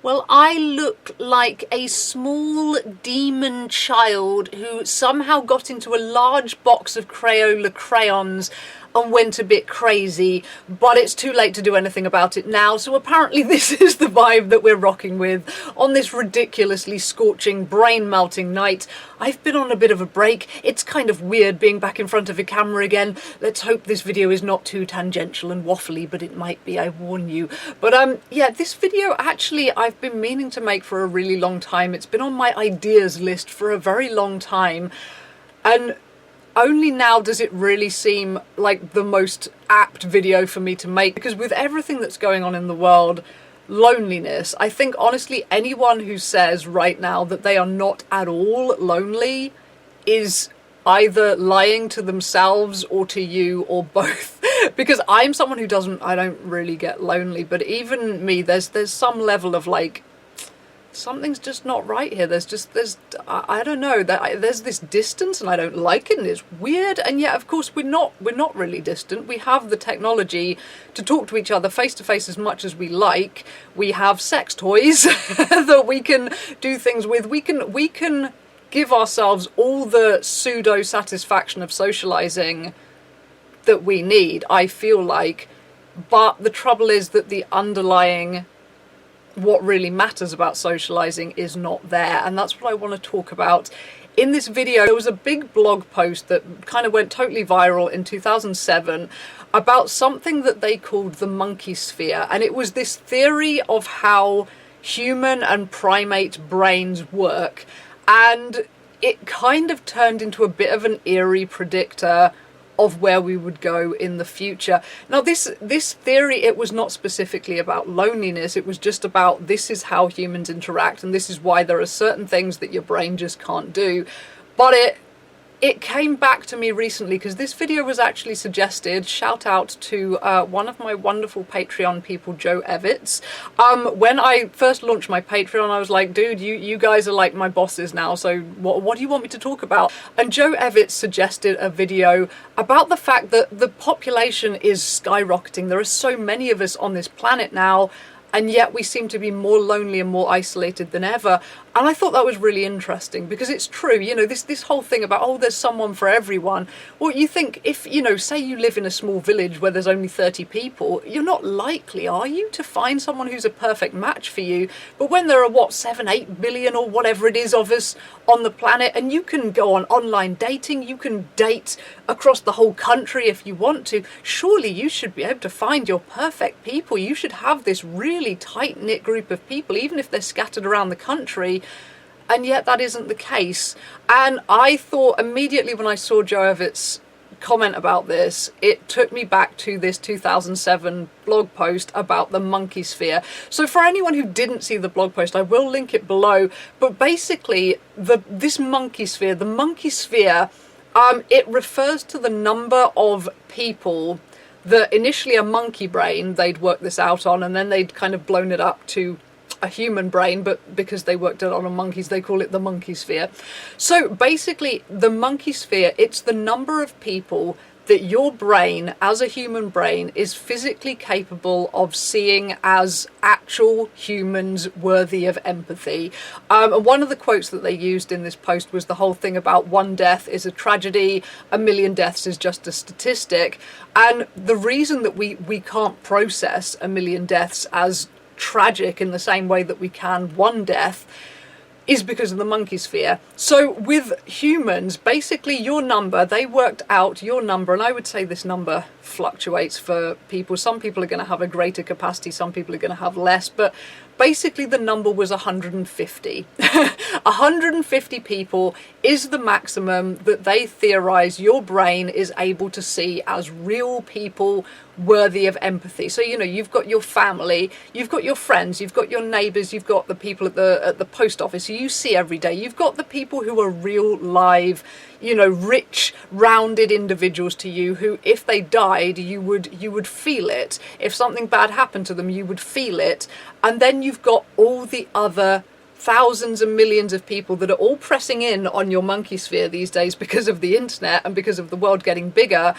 Well, I look like a small demon child who somehow got into a large box of Crayola crayons and went a bit crazy, but it's too late to do anything about it now, so apparently this is the vibe that we're rocking with on this ridiculously scorching, brain-melting night. I've been on a bit of a break. It's kind of weird being back in front of a camera again. Let's hope this video is not too tangential and waffly, but it might be, I warn you. But yeah, this video actually I've been meaning to make for a really long time. It's been on my ideas list for a very long time, and only now does it really seem like the most apt video for me to make, because with everything that's going on in the world, loneliness, I think honestly anyone who says right now that they are not at all lonely is either lying to themselves or to you or both. Because I'm someone who I don't really get lonely, but even me, there's some level of like, something's just not right here. I don't know, there's this distance and I don't like it and it's weird. And yet of course we're not really distant. We have the technology to talk to each other face to face as much as we like. We have sex toys that we can do things with. We can give ourselves all the pseudo satisfaction of socializing that we need, I feel like. But the trouble is that the underlying, what really matters about socializing is not there, and that's what I want to talk about in this video. There was a big blog post that kind of went totally viral in 2007 about something that they called the monkey sphere, and it was this theory of how human and primate brains work, and it kind of turned into a bit of an eerie predictor of where we would go in the future. Now this theory, it was not specifically about loneliness, it was just about this is how humans interact and this is why there are certain things that your brain just can't do. But it came back to me recently because this video was actually suggested, shout out to one of my wonderful Patreon people, Joe Evitz. When I first launched my Patreon, I was like, dude, you guys are like my bosses now, so what do you want me to talk about? And Joe Evitz suggested a video about the fact that the population is skyrocketing. There are so many of us on this planet now, and yet we seem to be more lonely and more isolated than ever. And I thought that was really interesting because it's true, you know, this whole thing about, oh, there's someone for everyone. Well, you think if, you know, say you live in a small village where there's only 30 people, you're not likely, are you, to find someone who's a perfect match for you? But when there are, what, 7-8 billion or whatever it is of us on the planet, and you can go on online dating, you can date across the whole country if you want to, surely you should be able to find your perfect people. You should have this really tight-knit group of people, even if they're scattered around the country. And yet that isn't the case. And I thought immediately when I saw Joe Evitz's comment about this, it took me back to this 2007 blog post about the monkey sphere. So for anyone who didn't see the blog post, I will link it below. But basically, this monkey sphere, it refers to the number of people that initially a monkey brain they'd worked this out on, and then they'd kind of blown it up to a human brain, but because they worked it on monkeys, they call it the monkey sphere. So basically, the monkey sphere, it's the number of people that your brain, as a human brain, is physically capable of seeing as actual humans worthy of empathy. And one of the quotes that they used in this post was the whole thing about one death is a tragedy, a million deaths is just a statistic. And the reason that we can't process a million deaths as tragic in the same way that we can one death is because of the monkey sphere. So with humans, basically your number, they worked out your number, and I would say this number fluctuates for people. Some people are going to have a greater capacity, some people are going to have less, but basically the number was 150. 150 people is the maximum that they theorize your brain is able to see as real people worthy of empathy. So, you know, you've got your family, you've got your friends, you've got your neighbours, you've got the people at the post office who you see every day, you've got the people who are real, live, you know, rich, rounded individuals to you who, if they died, you would feel it. If something bad happened to them, you would feel it. And then you've got all the other thousands and millions of people that are all pressing in on your monkey sphere these days because of the internet and because of the world getting bigger.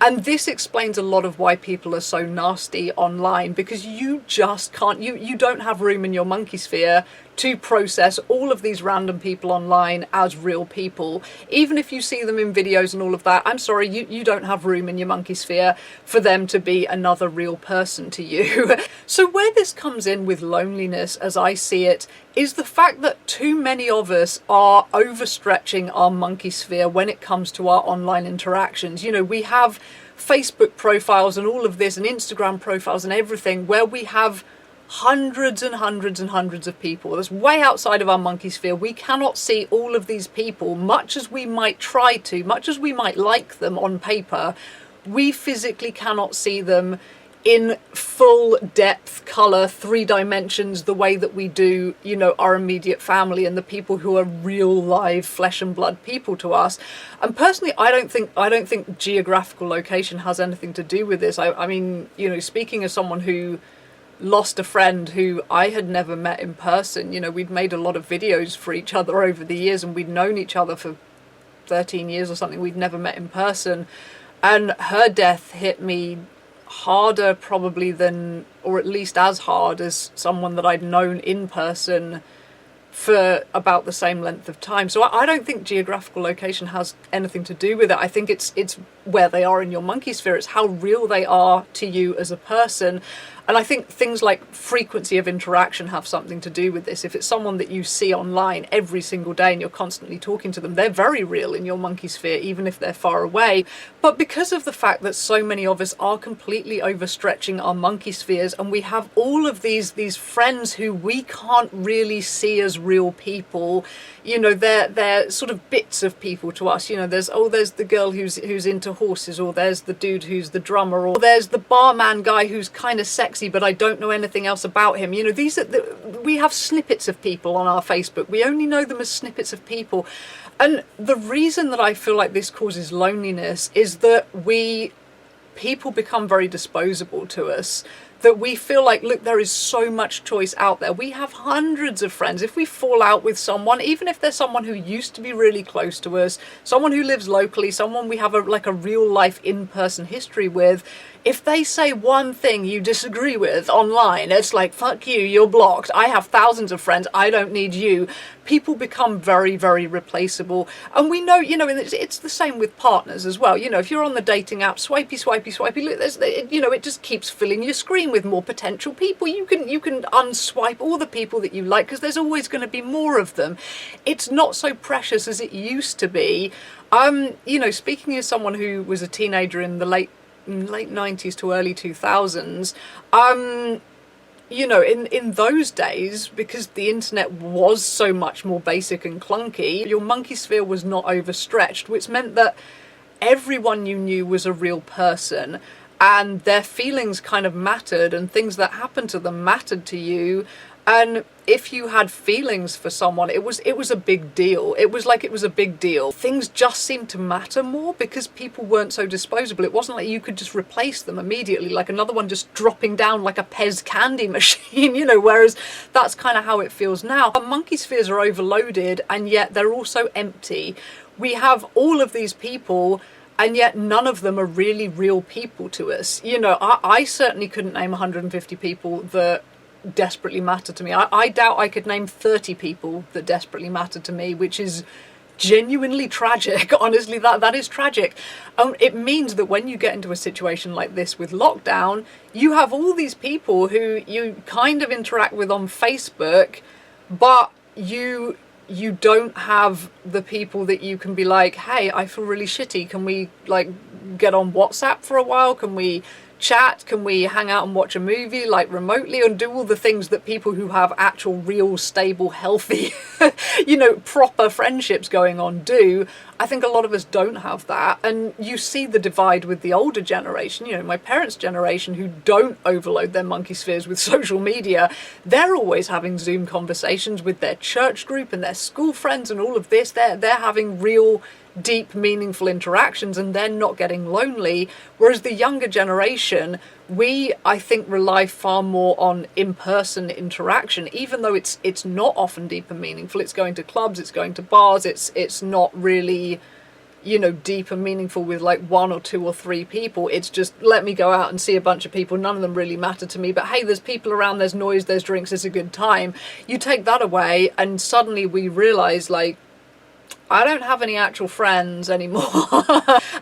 And this explains a lot of why people are so nasty online, because you just can't, you don't have room in your monkey sphere to process all of these random people online as real people. Even if you see them in videos and all of that, I'm sorry, you don't have room in your monkey sphere for them to be another real person to you. So where this comes in with loneliness, as I see it, is the fact that too many of us are overstretching our monkey sphere when it comes to our online interactions. You know, we have Facebook profiles and all of this, and Instagram profiles and everything, where we have hundreds and hundreds and hundreds of people. That's way outside of our monkey sphere. We cannot see all of these people, much as we might try to, much as we might like them on paper. We physically cannot see them in full depth, colour, 3 dimensions, the way that we do, you know, our immediate family and the people who are real live flesh and blood people to us. And personally, I don't think geographical location has anything to do with this. I mean, you know, speaking as someone who lost a friend who I had never met in person, you know, we'd made a lot of videos for each other over the years, and we'd known each other for 13 years or something. We'd never met in person, and her death hit me harder probably than, or at least as hard as someone that I'd known in person for about the same length of time. So I don't think geographical location has anything to do with it. I think it's where they are in your monkey sphere. It's how real they are to you as a person. And I think things like frequency of interaction have something to do with this. If it's someone that you see online every single day and you're constantly talking to them, they're very real in your monkey sphere, even if they're far away. But because of the fact that so many of us are completely overstretching our monkey spheres, and we have all of these friends who we can't really see as real people, you know, they're sort of bits of people to us. You know, there's the girl who's into horses, or there's the dude who's the drummer, or there's the barman guy who's kind of sexy but I don't know anything else about him. You know, we have snippets of people on our Facebook. We only know them as snippets of people. And the reason that I feel like this causes loneliness is that people become very disposable to us. That we feel like, look, there is so much choice out there. We have hundreds of friends. If we fall out with someone, even if there's someone who used to be really close to us, someone who lives locally, someone we have a real life in-person history with, if they say one thing you disagree with online, it's like, fuck you, you're blocked. I have thousands of friends. I don't need you. People become very, very replaceable. And we know, you know, it's the same with partners as well. You know, if you're on the dating app, swipey, look, you know, it just keeps filling your screen with more potential people. You can unswipe all the people that you like, because there's always going to be more of them. It's not so precious as it used to be. You know, speaking as someone who was a teenager in the late 90s to early 2000s, you know, in those days, because the internet was so much more basic and clunky, your monkey sphere was not overstretched, which meant that everyone you knew was a real person, and their feelings kind of mattered, and things that happened to them mattered to you. And if you had feelings for someone, it was a big deal. It was a big deal. Things just seemed to matter more because people weren't so disposable. It wasn't like you could just replace them immediately, like another one just dropping down like a Pez candy machine, you know, whereas that's kind of how it feels now. Our monkey spheres are overloaded, and yet they're also empty. We have all of these people, and yet none of them are really real people to us. You know, I certainly couldn't name 150 people that desperately matter to me. I doubt I could name 30 people that desperately matter to me, which is genuinely tragic. Honestly, that is tragic. It means that when you get into a situation like this with lockdown, you have all these people who you kind of interact with on Facebook, but you don't have the people that you can be like, hey, I feel really shitty. Can we like get on WhatsApp for a while? Can we chat? Can we hang out and watch a movie like remotely, and do all the things that people who have actual real stable healthy you know, proper friendships going on do? I think a lot of us don't have that, and you see the divide with the older generation, you know, my parents' generation, who don't overload their monkey spheres with social media. They're always having Zoom conversations with their church group and their school friends and all of this. They're having real deep, meaningful interactions, and they're not getting lonely. Whereas the younger generation, we, I think, rely far more on in-person interaction, even though it's not often deep and meaningful. It's going to clubs, it's going to bars, it's not really, you know, deep and meaningful with like 1 or 2 or 3 people. It's just, let me go out and see a bunch of people. None of them really matter to me, but hey, there's people around, there's noise, there's drinks, it's a good time. You take that away and suddenly we realize, like, I don't have any actual friends anymore.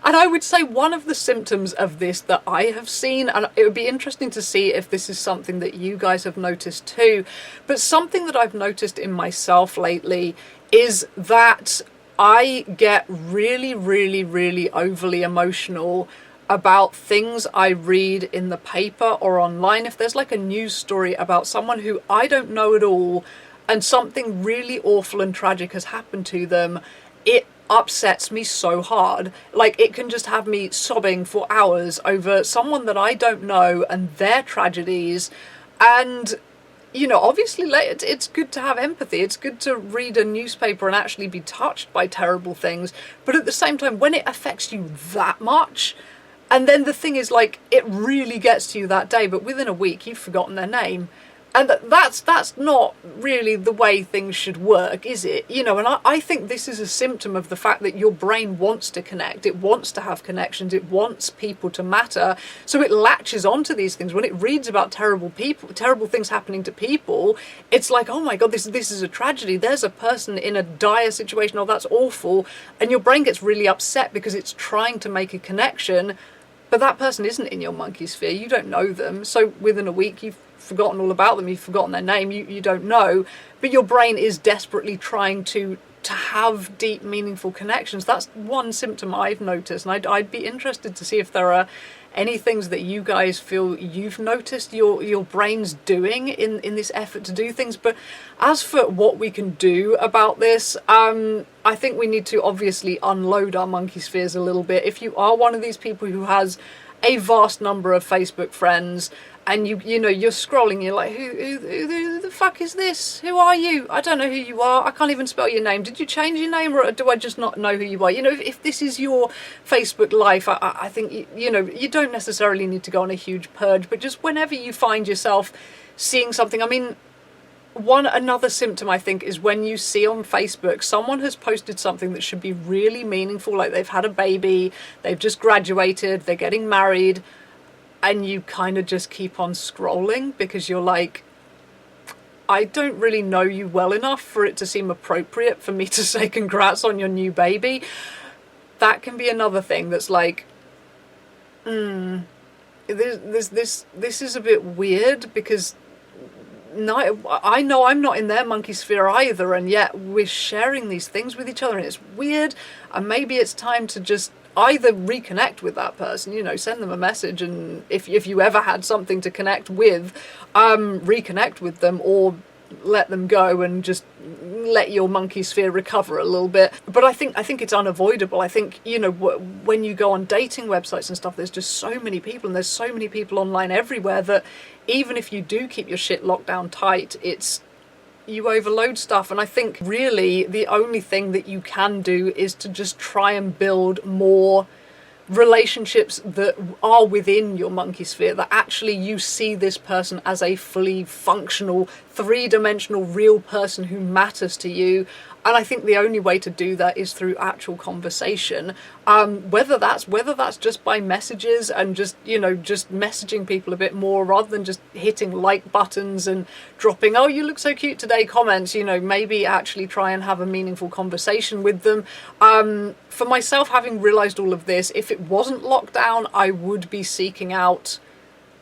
And I would say one of the symptoms of this that I have seen, and it would be interesting to see if this is something that you guys have noticed too, but something that I've noticed in myself lately is that I get really, really, really overly emotional about things I read in the paper or online. If there's like a news story about someone who I don't know at all and something really awful and tragic has happened to them, it upsets me so hard. Like, it can just have me sobbing for hours over someone that I don't know and their tragedies. And, you know, obviously it's good to have empathy. It's good to read a newspaper and actually be touched by terrible things. But at the same time, when it affects you that much, and then the thing is, like, it really gets to you that day, but within a week you've forgotten their name. And that's not really the way things should work, is it? You know, and I think this is a symptom of the fact that your brain wants to connect. It wants to have connections. It wants people to matter. So it latches onto these things. When it reads about terrible things happening to people, it's like, oh my God, this is a tragedy. There's a person in a dire situation. Oh, that's awful. And your brain gets really upset because it's trying to make a connection. But that person isn't in your monkey sphere. You don't know them. So within a week, you've forgotten all about them. You've forgotten their name. You don't know. But your brain is desperately trying to have deep, meaningful connections. That's one symptom I've noticed. And I'd be interested to see if there are any things that you guys feel you've noticed your brain's doing in this effort to do things. But as for what we can do about this, I think we need to obviously unload our monkey spheres a little bit. If you are one of these people who has a vast number of Facebook friends, and you know, you're scrolling, you're like, who the fuck is this? Who are you? I don't know who you are. I can't even spell your name. Did you change your name, or do I just not know who you are? You know, if this is your Facebook life, I think, you know, you don't necessarily need to go on a huge purge, but just whenever you find yourself seeing something, I mean, another symptom I think is when you see on Facebook someone has posted something that should be really meaningful, like they've had a baby, they've just graduated, they're getting married, and you kind of just keep on scrolling because you're like, I don't really know you well enough for it to seem appropriate for me to say congrats on your new baby. That can be another thing that's like, this is a bit weird, because no, I know I'm not in their monkey sphere either, and yet we're sharing these things with each other, and it's weird. And maybe it's time to just either reconnect with that person, you know, send them a message, and if you ever had something to connect with, reconnect with them, or let them go and just let your monkey sphere recover a little bit. But I think it's unavoidable. I think, you know, when you go on dating websites and stuff, there's just so many people, and there's so many people online everywhere, that even if you do keep your shit locked down tight, you overload stuff. And I think really the only thing that you can do is to just try and build more relationships that are within your monkey sphere, that actually you see this person as a fully functional, three-dimensional, real person who matters to you. And I think the only way to do that is through actual conversation, whether that's just by messages and just, you know, just messaging people a bit more rather than just hitting like buttons and dropping, oh, you look so cute today comments. You know, maybe actually try and have a meaningful conversation with them. For myself, having realized all of this, if it wasn't lockdown, I would be seeking out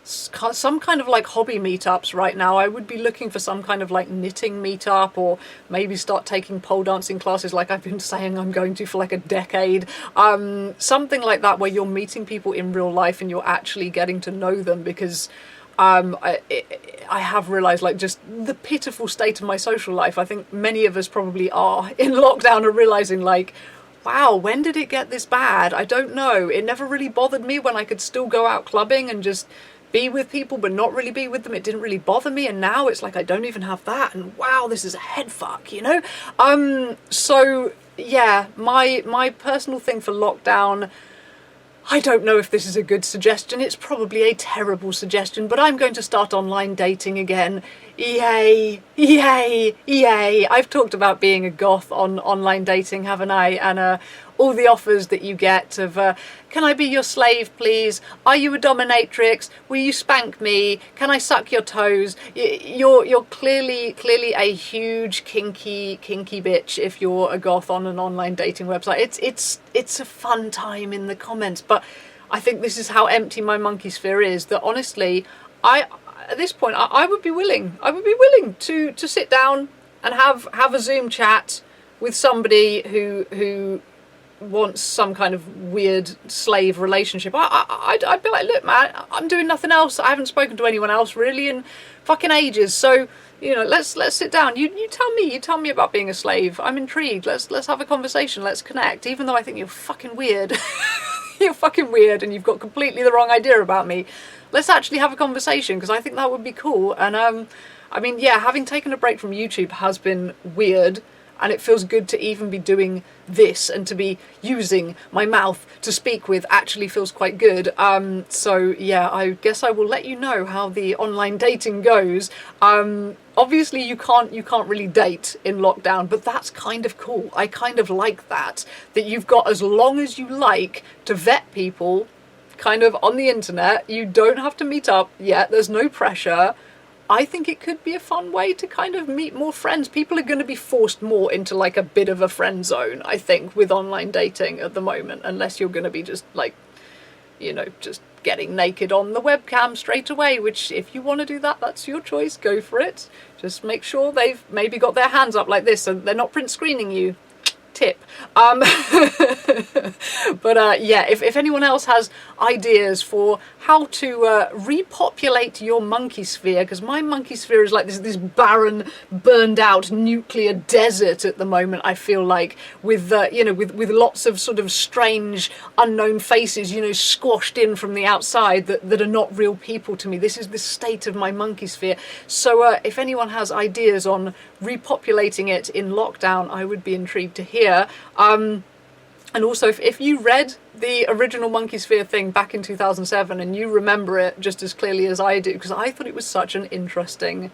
some kind of like hobby meetups right now. I would be looking for some kind of like knitting meetup, or maybe start taking pole dancing classes like I've been saying I'm going to for like a decade. Something like that, where you're meeting people in real life and you're actually getting to know them, because I have realised, like, just the pitiful state of my social life. I think many of us probably are in lockdown, are realising, like, wow, when did it get this bad? I don't know. It never really bothered me when I could still go out clubbing and just be with people but not really be with them. It didn't really bother me, and now it's like I don't even have that, and wow, this is a head fuck, you know? So yeah, my personal thing for lockdown, I don't know if this is a good suggestion. It's probably a terrible suggestion, but I'm going to start online dating again. Yay, yay, yay. I've talked about being a goth on online dating, haven't I? And all the offers that you get of, can I be your slave, please? Are you a dominatrix? Will you spank me? Can I suck your toes? You're clearly a huge kinky bitch if you're a goth on an online dating website. It's a fun time in the comments, but I think this is how empty my monkey sphere is, that honestly, at this point, I would be willing to sit down and have a Zoom chat with somebody who wants some kind of weird slave relationship. I'd be like, look, man, I'm doing nothing else. I haven't spoken to anyone else really in fucking ages. So, you know, let's sit down. You tell me about being a slave. I'm intrigued. Let's have a conversation. Let's connect. Even though I think you're fucking weird. You're fucking weird and you've got completely the wrong idea about me. Let's actually have a conversation, because I think that would be cool. And I mean, yeah, having taken a break from YouTube has been weird, and it feels good to even be doing this and to be using my mouth to speak with actually feels quite good. So yeah, I guess I will let you know how the online dating goes. Obviously you can't really date in lockdown, but that's kind of cool. I kind of like that you've got as long as you like to vet people kind of on the internet. You don't have to meet up yet. There's no pressure. I think it could be a fun way to kind of meet more friends. People are going to be forced more into like a bit of a friend zone, I think, with online dating at the moment, unless you're going to be just like, you know, just getting naked on the webcam straight away, which if you want to do that, that's your choice, go for it. Just make sure they've maybe got their hands up like this so they're not print screening you. Tip. But yeah, if anyone else has ideas for how to repopulate your monkey sphere, because my monkey sphere is like this barren, burned out nuclear desert at the moment, I feel like, with you know, with lots of sort of strange unknown faces, you know, squashed in from the outside that are not real people to me. This is the state of my monkey sphere. So if anyone has ideas on repopulating it in lockdown, I would be intrigued to hear. And also, if you read the original Monkey Sphere thing back in 2007 and you remember it just as clearly as I do, because I thought it was such an interesting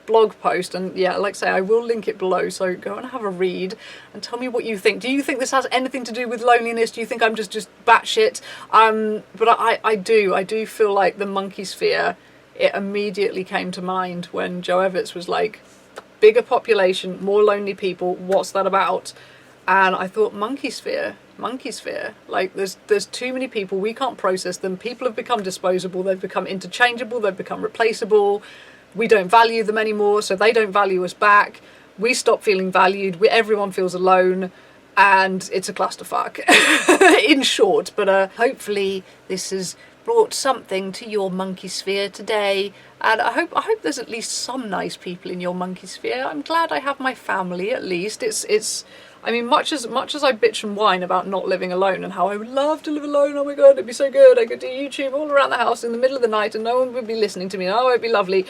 blog post, and yeah, like I say, I will link it below, so go and have a read and tell me what you think. Do you think this has anything to do with loneliness? Do you think I'm just batshit? But I do feel like the Monkey Sphere, it immediately came to mind when Joe Evans was like, bigger population, more lonely people, what's that about? And I thought, monkey sphere, like there's too many people, we can't process them. People have become disposable, they've become interchangeable, they've become replaceable. We don't value them anymore, so they don't value us back. We stop feeling valued, everyone feels alone, and it's a clusterfuck, in short. But hopefully this has brought something to your monkey sphere today, and I hope there's at least some nice people in your monkey sphere. I'm glad I have my family, at least. It's I mean, much as I bitch and whine about not living alone and how I would love to live alone, oh my god, it'd be so good, I could do YouTube all around the house in the middle of the night and no one would be listening to me, oh, it'd be lovely.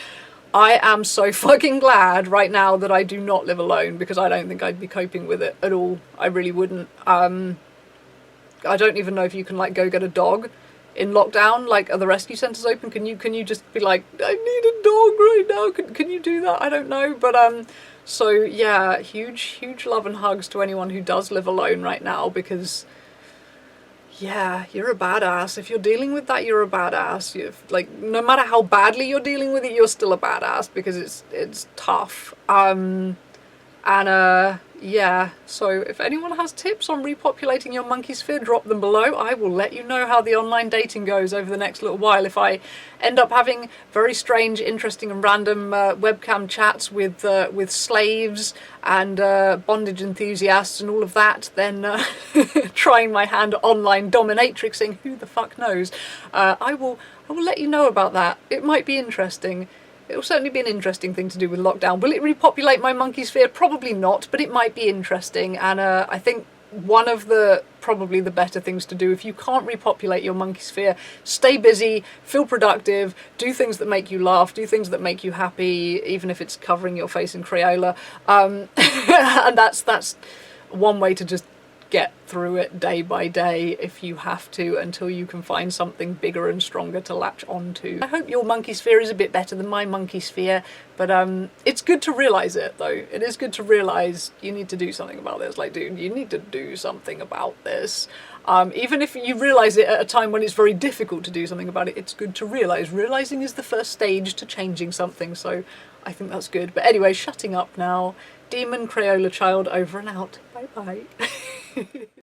I am so fucking glad right now that I do not live alone, because I don't think I'd be coping with it at all. I really wouldn't. I don't even know if you can like go get a dog in lockdown. Like, are the rescue centres open? Can you just be like, I need a dog right now? Can you do that? I don't know. But so yeah, huge love and hugs to anyone who does live alone right now, because yeah, you're a badass. If you're dealing with that, you're a badass. Like, no matter how badly you're dealing with it, you're still a badass, because it's tough. Yeah, so if anyone has tips on repopulating your monkey sphere, drop them below. I will let you know how the online dating goes over the next little while. If I end up having very strange, interesting and random webcam chats with slaves and bondage enthusiasts and all of that, then trying my hand at online dominatrixing, who the fuck knows? I will let you know about that. It might be interesting. It'll certainly be an interesting thing to do with lockdown. Will it repopulate my monkey sphere? Probably not, but it might be interesting. And I think one of the probably the better things to do, if you can't repopulate your monkey sphere, stay busy, feel productive, do things that make you laugh, do things that make you happy, even if it's covering your face in Crayola. And that's one way to just get through it day by day if you have to, until you can find something bigger and stronger to latch onto. I hope your monkey sphere is a bit better than my monkey sphere, but it's good to realise it though. It is good to realise you need to do something about this. Like, dude, you need to do something about this. Even if you realise it at a time when it's very difficult to do something about it, it's good to realise. Realising is the first stage to changing something, so I think that's good. But anyway, shutting up now. Demon Crayola Child over and out. Bye bye.